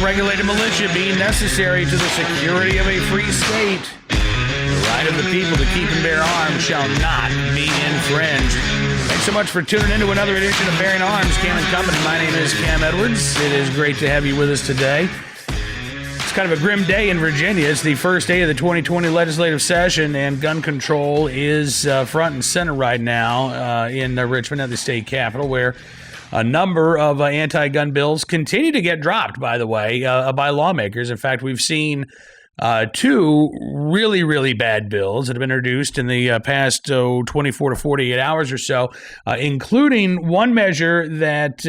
unregulated militia being necessary to the security of a free state. The right of the people to keep and bear arms shall not be infringed. Thanks so much for tuning in to another edition of Bearing Arms, Cam & Company. My name is Cam Edwards. It is great to have you with us today. It's kind of a grim day in Virginia. It's the first day of the 2020 legislative session, and gun control is front and center right now in Richmond at the state capitol, where a number of anti-gun bills continue to get dropped, by the way, by lawmakers. In fact, we've seen two really, really bad bills that have been introduced in the past 24 to 48 hours or so, including one measure that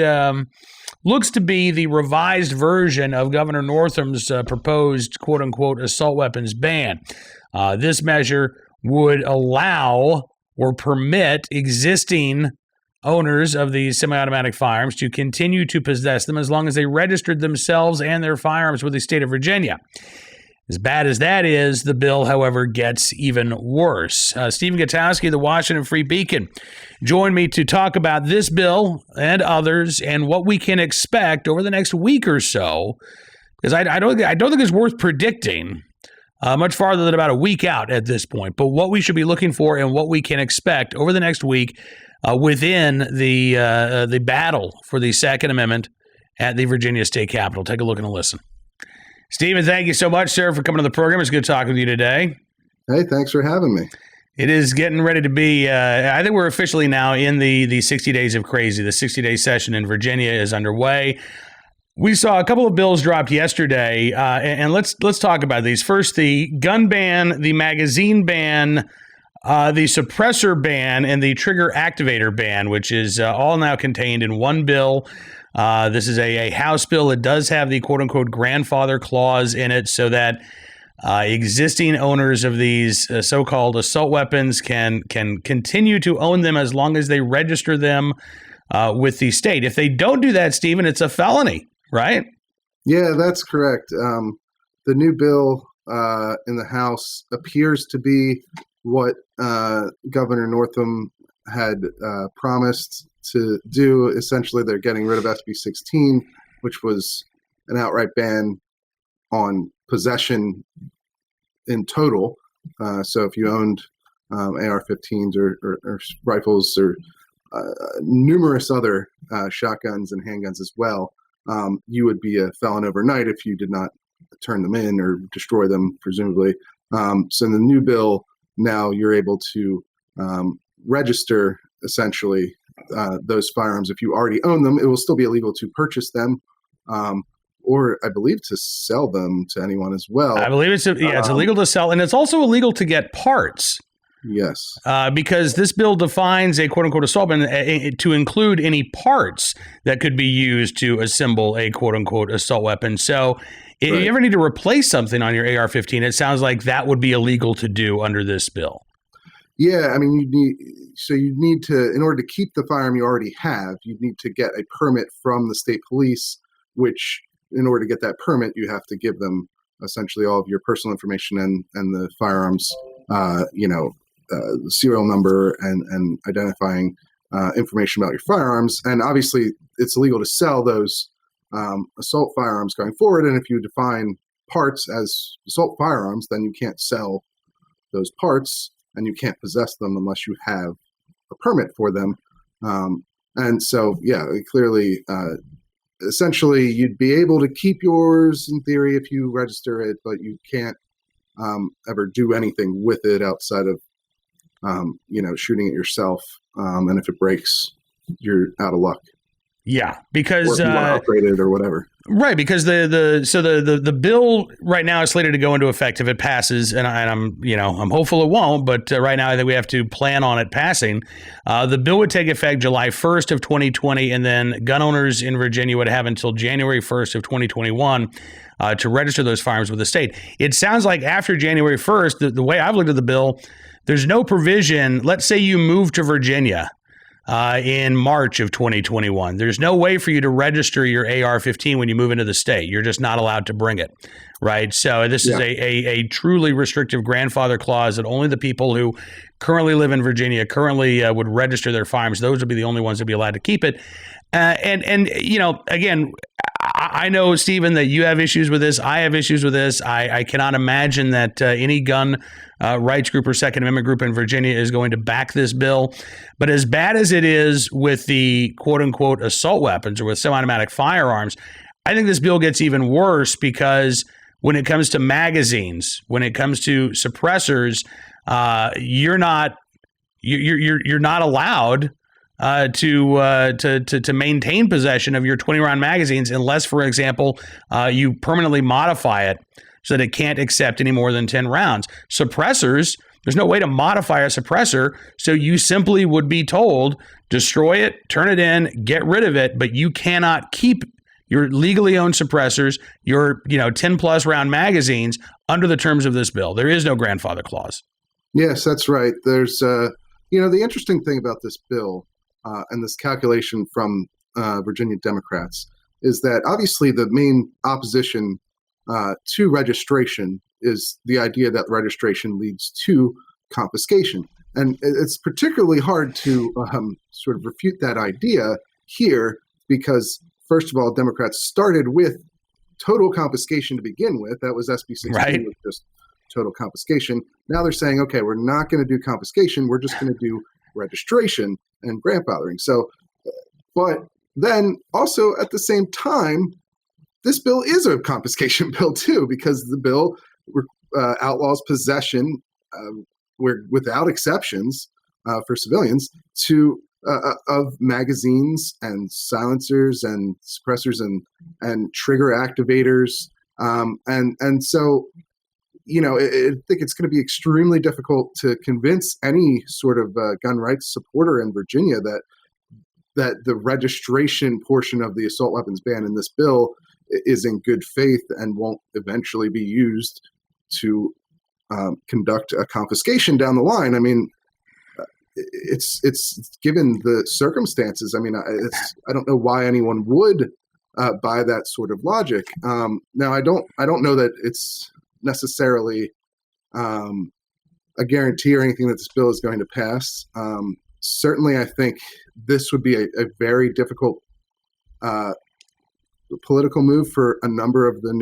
looks to be the revised version of Governor Northam's proposed quote-unquote assault weapons ban. This measure would allow or permit existing owners of these semi-automatic firearms to continue to possess them as long as they registered themselves and their firearms with the state of Virginia. As bad as that is, the bill, however, gets even worse. Stephen Gutowski, the Washington Free Beacon, joined me to talk about this bill and others and what we can expect over the next week or so, because I don't think it's worth predicting much farther than about a week out at this point, but what we should be looking for and what we can expect over the next week within the battle for the Second Amendment at the Virginia State Capitol. Take a look and a listen. Stephen, thank you so much, sir, for coming to the program. It's good talking with you today. Hey, thanks for having me. It is getting ready to be, I think we're officially now in the 60 days of crazy. The 60-day session in Virginia is underway. We saw a couple of bills dropped yesterday, and let's talk about these. First, the gun ban, the magazine ban, the suppressor ban, and the trigger activator ban, which is all now contained in one bill. This is a House bill. It does have the quote-unquote grandfather clause in it so that existing owners of these so-called assault weapons can continue to own them as long as they register them with the state. If they don't do that, Stephen, it's a felony, right? Yeah, that's correct. The new bill in the House appears to be what Governor Northam had promised to do. Essentially, they're getting rid of SB 16, which was an outright ban on possession in total. So if you owned AR-15s or rifles or numerous other shotguns and handguns as well, you would be a felon overnight if you did not turn them in or destroy them, presumably. So in the new bill, now you're able to register essentially those firearms. If you already own them, it will still be illegal to purchase them, or I believe to sell them to anyone as well. I believe it's illegal to sell, and it's also illegal to get parts. Yes. Because this bill defines a quote-unquote assault weapon to include any parts that could be used to assemble a quote-unquote assault weapon. So if you ever need to replace something on your AR-15, it sounds like that would be illegal to do under this bill. Yeah, I mean, you'd need to, in order to keep the firearm you already have, you'd need to get a permit from the state police, which in order to get that permit, you have to give them essentially all of your personal information and the firearms, the serial number and identifying information about your firearms. And obviously, it's illegal to sell those assault firearms going forward. And if you define parts as assault firearms, then you can't sell those parts and you can't possess them unless you have a permit for them. And so, yeah, clearly, essentially, you'd be able to keep yours in theory if you register it, but you can't ever do anything with it outside of, shooting it yourself. And if it breaks, you're out of luck. Yeah, because or if you want to upgrade it or whatever. Right, because the bill right now is slated to go into effect if it passes, and I'm hopeful it won't, but right now I think we have to plan on it passing. The bill would take effect July 1st of 2020, and then gun owners in Virginia would have until January 1st of 2021 to register those firearms with the state. It sounds like after January 1st, the way I've looked at the bill, there's no provision. Let's say you move to Virginia in March of 2021. There's no way for you to register your AR-15 when you move into the state. You're just not allowed to bring it, right? So this is a truly restrictive grandfather clause that only the people who currently live in Virginia currently would register their firearms. Those would be the only ones that would be allowed to keep it. And again, I know, Stephen, that you have issues with this. I have issues with this. I cannot imagine that any gun rights group or Second Amendment group in Virginia is going to back this bill. But as bad as it is with the quote unquote assault weapons or with semi-automatic firearms, I think this bill gets even worse because when it comes to magazines, when it comes to suppressors, you're not allowed to maintain possession of your 20-round magazines unless, for example, you permanently modify it so that it can't accept any more than 10 rounds. Suppressors, there's no way to modify a suppressor, so you simply would be told, destroy it, turn it in, get rid of it, but you cannot keep your legally owned suppressors, your 10-plus round magazines under the terms of this bill. There is no grandfather clause. Yes, that's right. There's, the interesting thing about this bill and this calculation from Virginia Democrats is that obviously the main opposition to registration is the idea that registration leads to confiscation. And it's particularly hard to sort of refute that idea here because, first of all, Democrats started with total confiscation to begin with. That was SB 16, right. Was just total confiscation. Now they're saying, okay, we're not going to do confiscation. We're just going to do registration and grandfathering. So, but then also at the same time, this bill is a confiscation bill too, because the bill outlaws possession without exceptions for civilians of magazines and silencers and suppressors and trigger activators. And so, I think it's going to be extremely difficult to convince any sort of gun rights supporter in Virginia that the registration portion of the assault weapons ban in this bill is in good faith and won't eventually be used to conduct a confiscation down the line. I mean, it's given the circumstances. I mean, I don't know why anyone would buy that sort of logic. Now, I don't know that it's necessarily a guarantee or anything that this bill is going to pass. Certainly, I think this would be a very difficult political move for a number of the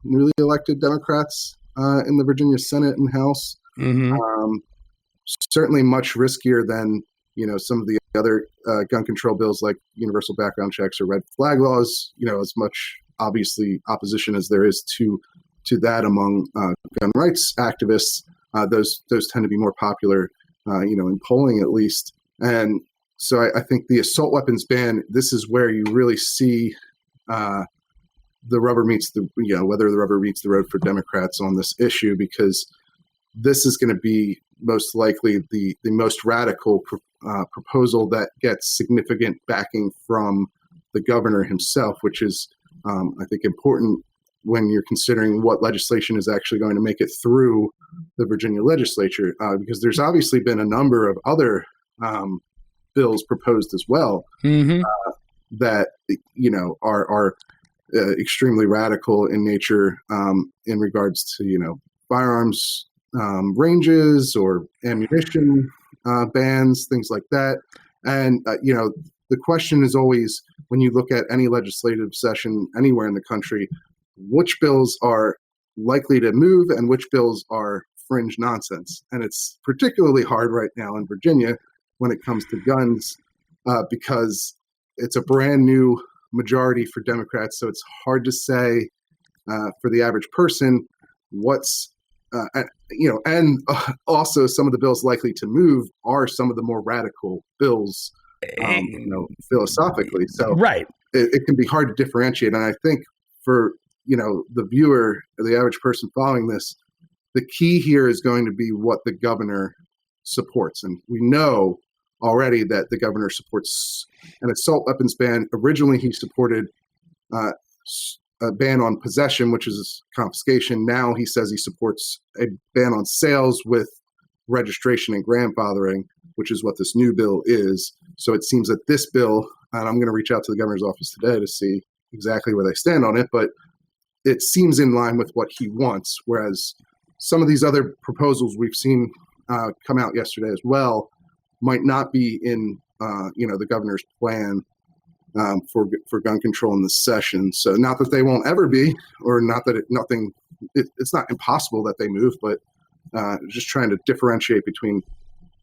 newly elected Democrats in the Virginia Senate and House. Mm-hmm. Certainly much riskier than some of the other gun control bills like universal background checks or red flag laws. As much obviously opposition as there is to that among gun rights activists, those tend to be more popular, in polling at least. And so I think the assault weapons ban, this is where you really see the rubber meets whether the rubber meets the road for Democrats on this issue, because this is going to be most likely the most radical proposal that gets significant backing from the governor himself, which is, I think, important when you're considering what legislation is actually going to make it through the Virginia legislature, because there's obviously been a number of other bills proposed as well, mm-hmm. That are extremely radical in nature in regards to firearms ranges or ammunition bans, things like that. And the question is always, when you look at any legislative session anywhere in the country, which bills are likely to move and which bills are fringe nonsense. And it's particularly hard right now in Virginia when it comes to guns, because it's a brand new majority for Democrats. So it's hard to say for the average person what's, and also some of the bills likely to move are some of the more radical bills, philosophically. So right. It can be hard to differentiate. And I think for the viewer, the average person following this, the key here is going to be what the governor supports. And we know already that the governor supports an assault weapons ban. Originally, he supported a ban on possession, which is confiscation. Now he says he supports a ban on sales with registration and grandfathering, which is what this new bill is. So it seems that this bill, and I'm going to reach out to the governor's office today to see exactly where they stand on it, but it seems in line with what he wants, whereas some of these other proposals we've seen come out yesterday as well might not be in the governor's plan for gun control in this session. So not that they won't ever be, or not that it's not impossible that they move, but just trying to differentiate between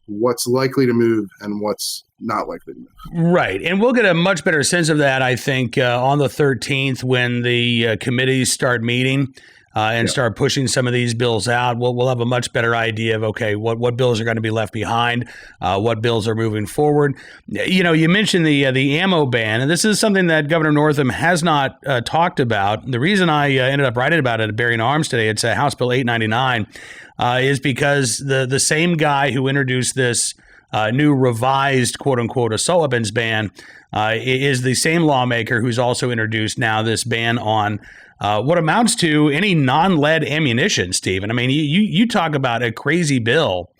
what's likely to move and what's not likely to move. Right. And we'll get a much better sense of that, I think, on the 13th when the committees start meeting and start pushing some of these bills out. We'll have a much better idea of, okay, what bills are going to be left behind, what bills are moving forward. You mentioned the ammo ban, and this is something that Governor Northam has not talked about. The reason I ended up writing about it at Bearing Arms today, it's House Bill 899, is because the same guy who introduced this new revised quote-unquote assault weapons ban is the same lawmaker who's also introduced now this ban on what amounts to any non-lead ammunition, Stephen. I mean, you talk about a crazy bill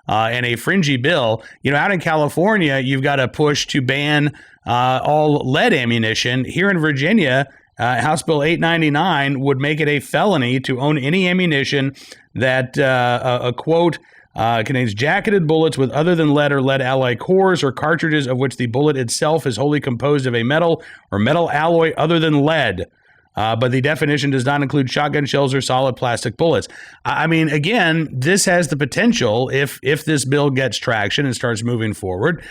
and a fringy bill. Out in California, you've got a push to ban all lead ammunition. Here in Virginia, House Bill 899 would make it a felony to own any ammunition that, a quote, contains jacketed bullets with other than lead or lead alloy cores or cartridges of which the bullet itself is wholly composed of a metal or metal alloy other than lead. But the definition does not include shotgun shells or solid plastic bullets. I mean, again, this has the potential, if this bill gets traction and starts moving forward,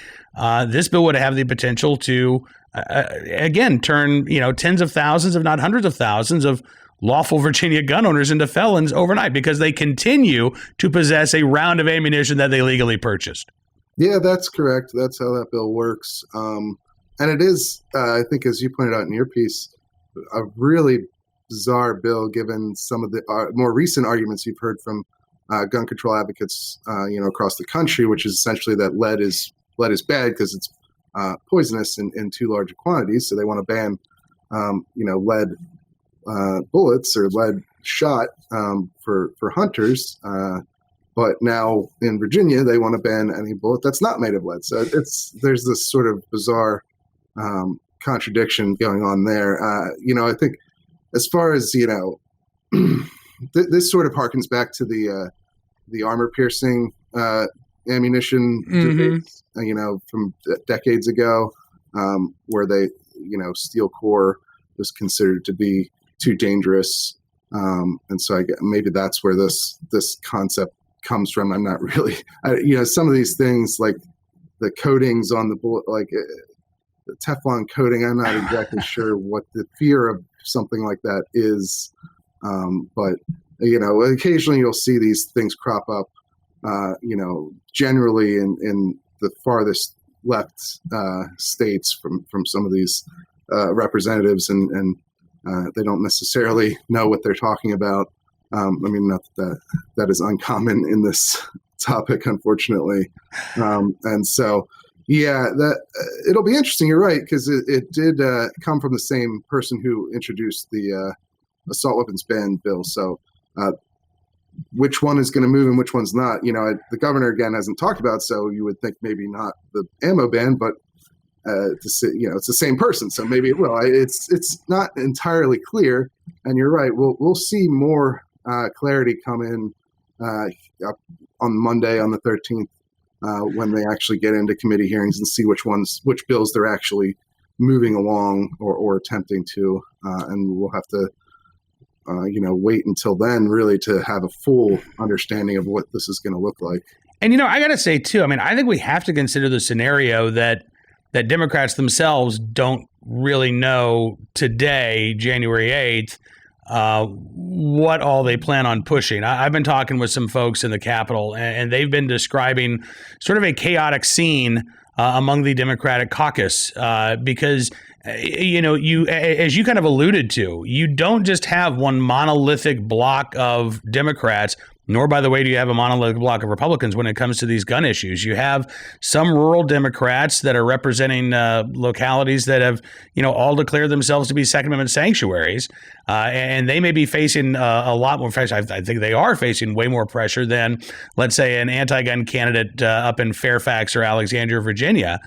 this bill would have the potential to, again, turn, tens of thousands, if not hundreds of thousands of lawful Virginia gun owners into felons overnight because they continue to possess a round of ammunition that they legally purchased. Yeah, that's correct. That's how that bill works. And it is, I think, as you pointed out in your piece, a really bizarre bill given some of the more recent arguments you've heard from gun control advocates, across the country, which is essentially that lead is bad because it's poisonous in too large quantities. So they want to ban, lead bullets or lead shot for hunters. But now in Virginia, they want to ban any bullet that's not made of lead. So there's this sort of bizarre contradiction going on there. I think as far as, this sort of harkens back to the armor piercing ammunition debates, from decades ago, where they, steel core was considered to be too dangerous. And so maybe that's where this concept comes from. I'm not really, some of these things like the coatings on the bullet, like the Teflon coating, I'm not exactly sure what the fear of something like that is. But, occasionally you'll see these things crop up, generally in the farthest left states from some of these representatives, and they don't necessarily know what they're talking about. Not that is uncommon in this topic, unfortunately. And so, that it'll be interesting. You're right, because it did come from the same person who introduced the assault weapons ban bill. So which one is going to move and which one's not? The governor, again, hasn't talked about, so you would think maybe not the ammo ban, but it's the same person, so maybe it will. It's not entirely clear, and you're right. We'll see more clarity come in on Monday, on the 13th, when they actually get into committee hearings and see which bills they're actually moving along or attempting to, and we'll have to wait until then really to have a full understanding of what this is going to look like. And I got to say too, I think we have to consider the scenario that Democrats themselves don't really know today, January 8th, what all they plan on pushing. I've been talking with some folks in the Capitol, and they've been describing sort of a chaotic scene among the Democratic caucus because, as you kind of alluded to, you don't just have one monolithic block of Democrats, nor, by the way, do you have a monolithic block of Republicans when it comes to these gun issues. You have some rural Democrats that are representing localities that have, all declared themselves to be Second Amendment sanctuaries, and they may be facing a lot more pressure. I think they are facing way more pressure than, let's say, an anti-gun candidate up in Fairfax or Alexandria, Virginia.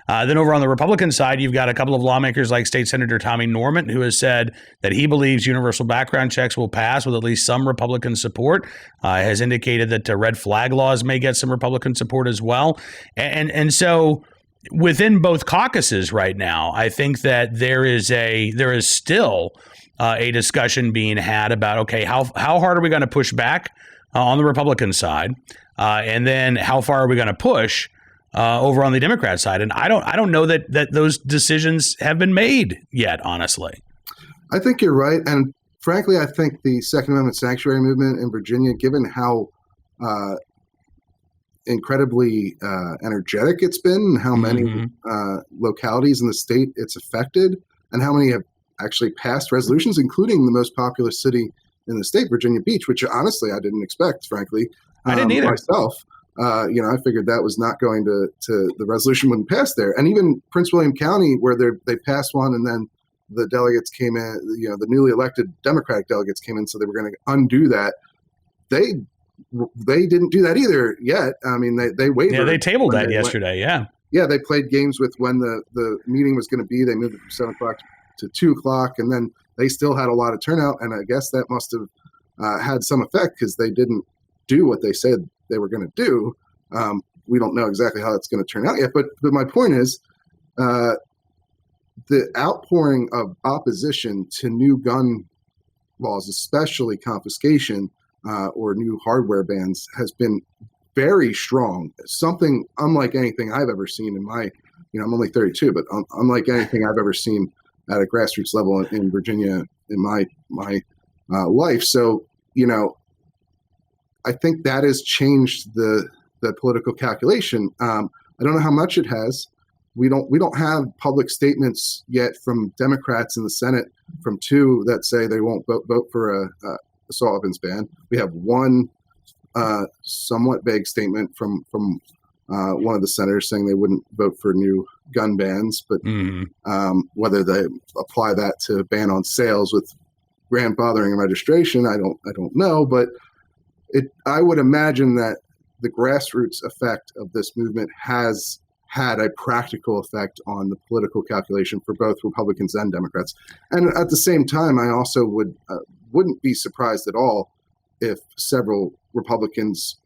Then over on the Republican side, you've got a couple of lawmakers like State Senator Tommy Norment, who has said that he believes universal background checks will pass with at least some Republican support, has indicated that red flag laws may get some Republican support as well. And so within both caucuses right now, I think that there is still a discussion being had about, okay, how hard are we going to push back on the Republican side, and then how far are we going to push over on the Democrat side? And I don't know that those decisions have been made yet, honestly. I think you're right, and frankly, I think the Second Amendment sanctuary movement in Virginia, given how incredibly energetic it's been, and how many localities in the state it's affected, and how many have actually passed resolutions, including the most popular city in the state, Virginia Beach, which honestly I didn't expect, frankly. I didn't either. Myself. I figured that was not going to the resolution wouldn't pass there. And even Prince William County, where they passed one, and then the delegates came in, the newly elected Democratic delegates came in, so they were going to undo that. They didn't do that either yet. I mean, they wavered. Yeah, they tabled that yesterday. Yeah, they played games with when the meeting was going to be. They moved it from 7 o'clock to 2 o'clock, and then they still had a lot of turnout. And I guess that must have had some effect, because they didn't do what they said they were going to do. We don't know exactly how that's going to turn out yet. But my point is, the outpouring of opposition to new gun laws, especially confiscation or new hardware bans, has been very strong. Something unlike anything I've ever seen in my, I'm only 32, but unlike anything I've ever seen at a grassroots level in Virginia in my life. So, I think that has changed the political calculation. I don't know how much it has. We don't have public statements yet from Democrats in the Senate, from 2 that say they won't vote for a assault weapons ban. We have one somewhat vague statement from one of the senators saying they wouldn't vote for new gun bans, but whether they apply that to ban on sales with grandfathering and registration, I don't know. But I would imagine that the grassroots effect of this movement has had a practical effect on the political calculation for both Republicans and Democrats. And at the same time, I also wouldn't be surprised at all if several Republicans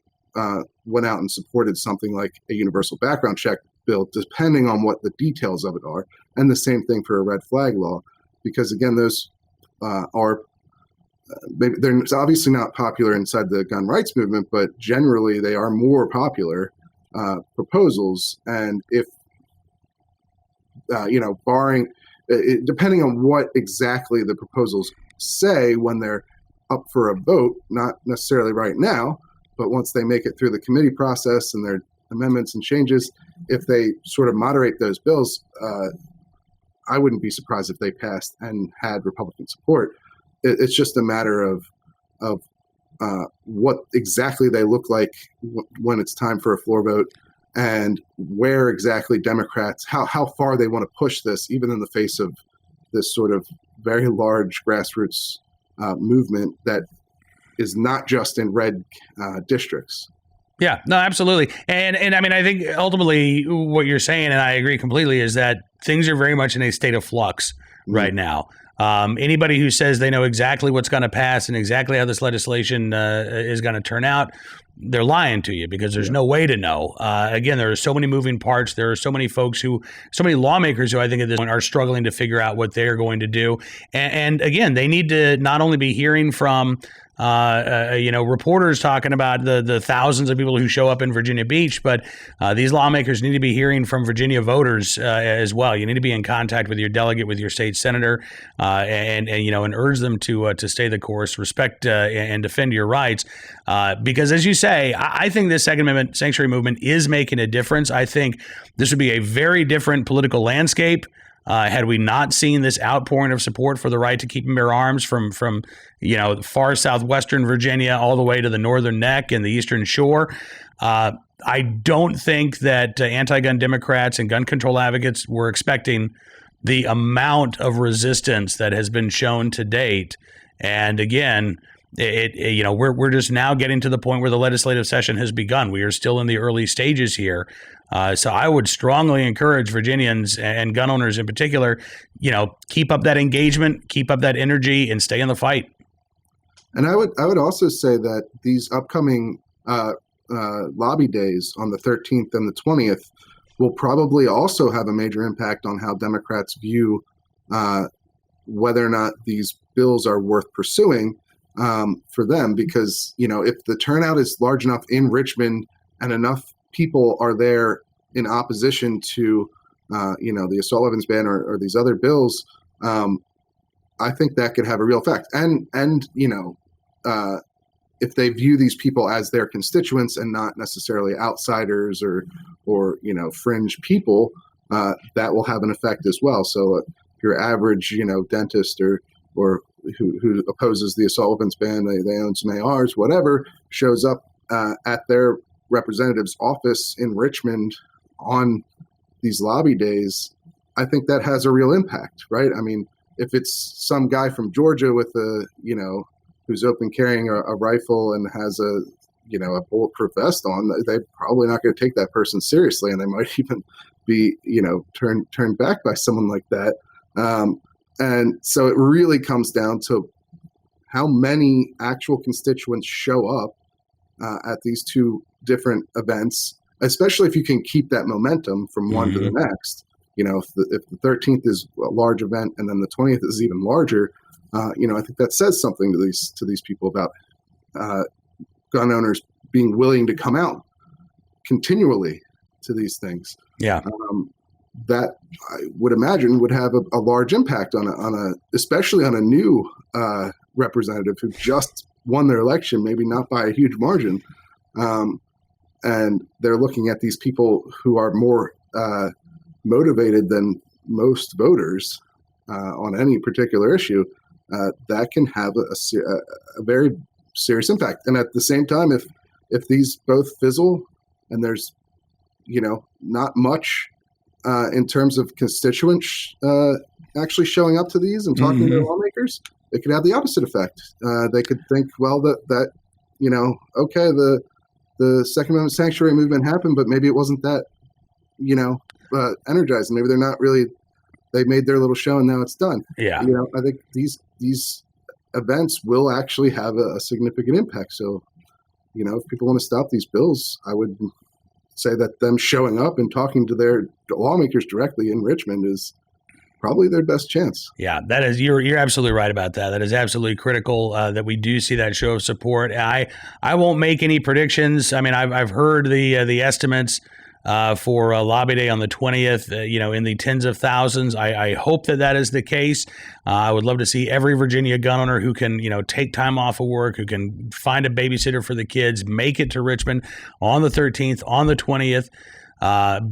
went out and supported something like a universal background check bill, depending on what the details of it are. And the same thing for a red flag law, because again, those they're obviously not popular inside the gun rights movement, but generally they are more popular proposals. And if, barring, depending on what exactly the proposals say when they're up for a vote, not necessarily right now, but once they make it through the committee process and their amendments and changes, if they sort of moderate those bills, I wouldn't be surprised if they passed and had Republican support. It's just a matter of what exactly they look like when it's time for a floor vote, and where exactly Democrats, how far they want to push this, even in the face of this sort of very large grassroots movement that is not just in red districts. Yeah, no, absolutely. And I mean, I think ultimately what you're saying, and I agree completely, is that things are very much in a state of flux right now. Anybody who says they know exactly what's going to pass and exactly how this legislation is going to turn out, they're lying to you, because there's no way to know. Again, there are so many moving parts. There are so many so many lawmakers who I think at this point are struggling to figure out what they're going to do. And again, they need to not only be hearing from reporters talking about the thousands of people who show up in Virginia Beach, but these lawmakers need to be hearing from Virginia voters as well. You need to be in contact with your delegate, with your state senator, and urge them to stay the course, respect and defend your rights. Because as you say, I think this Second Amendment sanctuary movement is making a difference. I think this would be a very different political landscape had we not seen this outpouring of support for the right to keep and bear arms from far southwestern Virginia all the way to the northern neck and the eastern shore. I don't think that anti-gun Democrats and gun control advocates were expecting the amount of resistance that has been shown to date. And again, we're just now getting to the point where the legislative session has begun. We are still in the early stages here. So I would strongly encourage Virginians and gun owners in particular, keep up that engagement, keep up that energy, and stay in the fight. And I would also say that these upcoming lobby days on the 13th and the 20th will probably also have a major impact on how Democrats view whether or not these bills are worth pursuing for them. Because, if the turnout is large enough in Richmond and enough people are there in opposition to, the assault weapons ban or these other bills, I think that could have a real effect. And if they view these people as their constituents and not necessarily outsiders or fringe people, that will have an effect as well. So your average, dentist or who opposes the assault weapons ban, they own some ARs, whatever, shows up at their representative's office in Richmond on these lobby days, I think that has a real impact, right? I mean, if it's some guy from Georgia with who's open carrying a rifle and has a bulletproof vest on, they're probably not going to take that person seriously, and they might even be, turned back by someone like that. And so it really comes down to how many actual constituents show up at these two different events, especially if you can keep that momentum from one to the next. If the 13th is a large event and then the 20th is even larger, I think that says something to these people about gun owners being willing to come out continually to these things. Yeah. That I would imagine would have a large impact especially on a new representative who just won their election, maybe not by a huge margin. And they're looking at these people who are more motivated than most voters on any particular issue. That can have a very serious impact. And at the same time, if these both fizzle and there's, not much in terms of constituents actually showing up to these and talking to lawmakers, it could have the opposite effect. They could think, well, that okay, the Second Amendment sanctuary movement happened, but maybe it wasn't that, energizing. Maybe they're not really. They made their little show and now it's done. Yeah. I think these events will actually have a significant impact. So, if people want to stop these bills, I would say that them showing up and talking to their lawmakers directly in Richmond is probably their best chance. Yeah, that is, you're absolutely right about that. That is absolutely critical that we do see that show of support. I won't make any predictions. I mean, I've heard the estimates for Lobby Day on the 20th, in the tens of thousands. I hope that is the case. I would love to see every Virginia gun owner who can, take time off of work, who can find a babysitter for the kids, make it to Richmond on the 13th, on the 20th,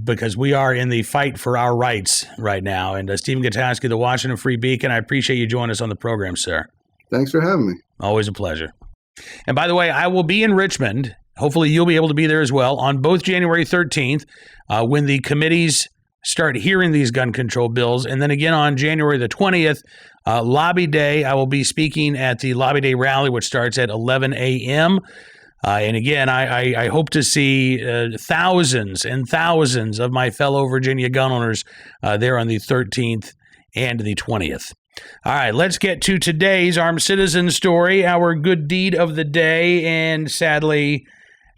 because we are in the fight for our rights right now. And Stephen Gutowski, the Washington Free Beacon, I appreciate you joining us on the program, sir. Thanks for having me. Always a pleasure. And by the way, I will be in Richmond. Hopefully you'll be able to be there as well on both January 13th when the committees start hearing these gun control bills. And then again on January the 20th, Lobby Day, I will be speaking at the Lobby Day rally, which starts at 11 a.m. And again, I hope to see thousands and thousands of my fellow Virginia gun owners there on the 13th and the 20th. All right, let's get to today's Armed Citizen story, our good deed of the day, and sadly,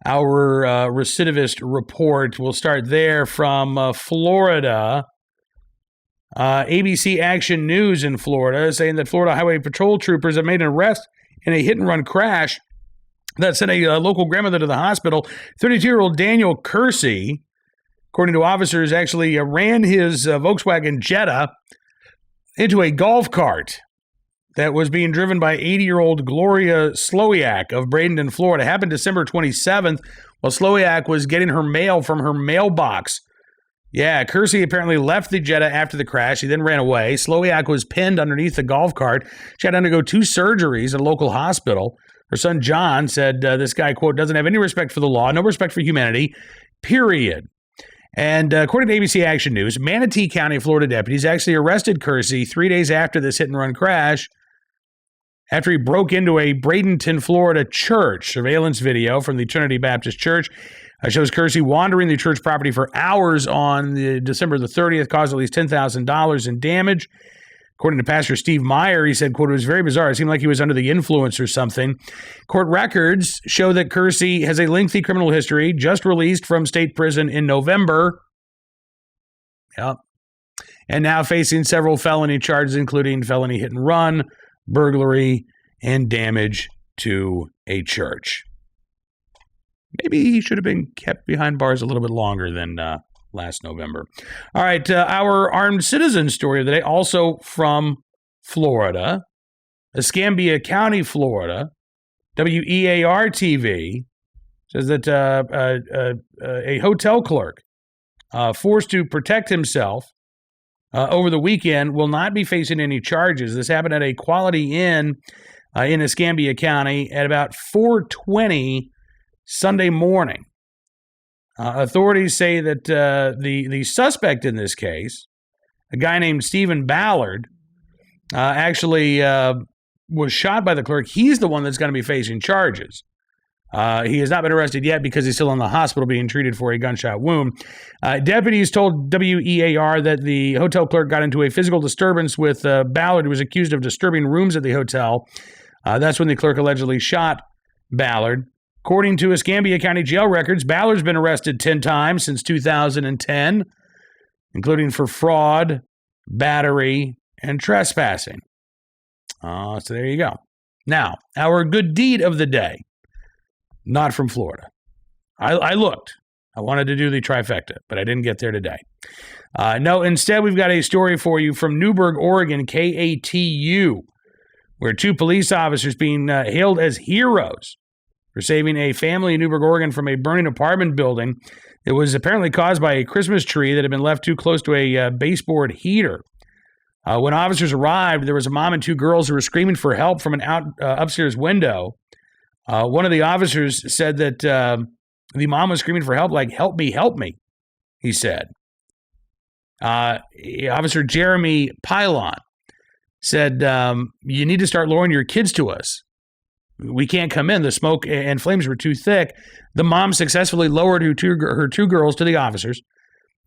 our recidivist report. We'll start there from Florida. ABC Action News in Florida saying that Florida Highway Patrol troopers have made an arrest in a hit-and-run crash that sent a local grandmother to the hospital. 32-year-old Daniel Kersey, according to officers, actually ran his Volkswagen Jetta into a golf cart that was being driven by 80-year-old Gloria Slowiak of Bradenton, Florida. It happened December 27th while Slowiak was getting her mail from her mailbox. Yeah, Kersey apparently left the Jetta after the crash. He then ran away. Slowiak was pinned underneath the golf cart. She had to undergo 2 surgeries at a local hospital. Her son, John, said this guy, quote, doesn't have any respect for the law, no respect for humanity, period. And according to ABC Action News, Manatee County, Florida deputies actually arrested Kersey 3 days after this hit-and-run crash after he broke into a Bradenton, Florida church. Surveillance video from the Trinity Baptist Church shows Kersey wandering the church property for hours on December the 30th, caused at least $10,000 in damage. According to Pastor Steve Meyer, he said, quote, it was very bizarre. It seemed like he was under the influence or something. Court records show that Kersey has a lengthy criminal history, just released from state prison in November. Yep. And now facing several felony charges, including felony hit and run, burglary, and damage to a church. Maybe he should have been kept behind bars a little bit longer than last November. All right, our armed citizen story of the day, also from Florida, Escambia County, Florida. WEAR TV says that a hotel clerk forced to protect himself over the weekend will not be facing any charges. This happened at a Quality Inn in Escambia County at about 4:20 Sunday morning. Authorities say that the suspect in this case, a guy named Stephen Ballard, actually was shot by the clerk. He's the one that's going to be facing charges. He has not been arrested yet because he's still in the hospital being treated for a gunshot wound. Deputies told WEAR that the hotel clerk got into a physical disturbance with Ballard, who was accused of disturbing rooms at the hotel. That's when the clerk allegedly shot Ballard. According to Escambia County jail records, Ballard's been arrested 10 times since 2010, including for fraud, battery, and trespassing. So there you go. Now, our good deed of the day, not from Florida. I looked. I wanted to do the trifecta, but I didn't get there today. No, instead, we've got a story for you from Newburgh, Oregon, KATU, where 2 police officers being hailed as heroes for saving a family in Newburgh, Oregon from a burning apartment building. It was apparently caused by a Christmas tree that had been left too close to a baseboard heater. When officers arrived, there was a mom and 2 girls who were screaming for help from an upstairs window. One of the officers said that the mom was screaming for help, like, help me, he said. Officer Jeremy Pylon said, you need to start lowering your kids to us. We can't come in. The smoke and flames were too thick. The mom successfully lowered her two girls to the officers.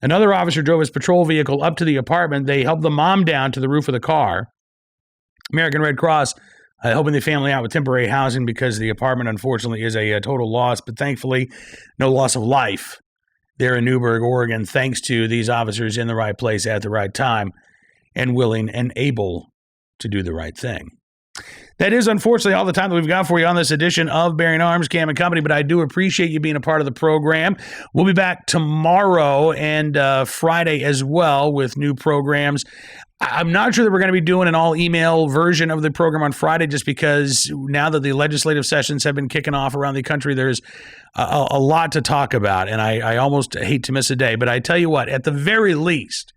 Another officer drove his patrol vehicle up to the apartment. They helped the mom down to the roof of the car. American Red Cross helping the family out with temporary housing because the apartment, unfortunately, is a total loss. But thankfully, no loss of life there in Newburgh, Oregon, thanks to these officers in the right place at the right time and willing and able to do the right thing. That is, unfortunately, all the time that we've got for you on this edition of Bearing Arms, Cam and Company, but I do appreciate you being a part of the program. We'll be back tomorrow and Friday as well with new programs. I'm not sure that we're going to be doing an all-email version of the program on Friday just because now that the legislative sessions have been kicking off around the country, there's a lot to talk about, and I almost hate to miss a day. But I tell you what, at the very least,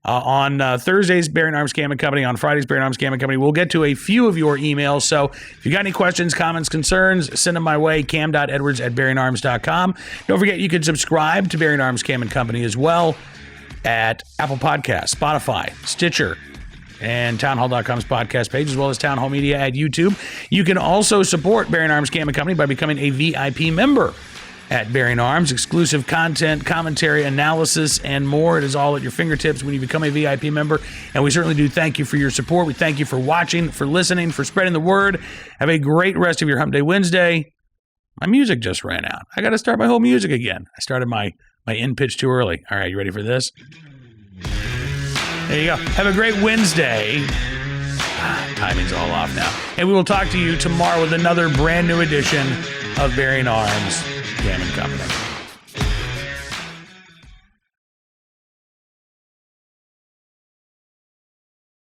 on Thursdays, Bearing Arms, Cam and Company. On Fridays, Bearing Arms, Cam and Company. We'll get to a few of your emails. So if you got any questions, comments, concerns, send them my way, cam.edwards@bearingarms.com. Don't forget, you can subscribe to Bearing Arms, Cam and Company as well at Apple Podcasts, Spotify, Stitcher, and townhall.com's podcast page, as well as Town Hall Media at YouTube. You can also support Bearing Arms, Cam and Company by becoming a VIP member at Bearing Arms. Exclusive content, commentary, analysis, and more. It is all at your fingertips when you become a VIP member, and we certainly do thank you for your support. We thank you for watching, for listening, for spreading the word. Have a great rest of your Hump Day Wednesday. My music just ran out. I got to start my whole music again. I started my in pitch too early. All right, you ready for this? There you go. Have a great Wednesday. Timing's all off now. And we will talk to you tomorrow with another brand new edition of Bearing Arms, Cam and Company.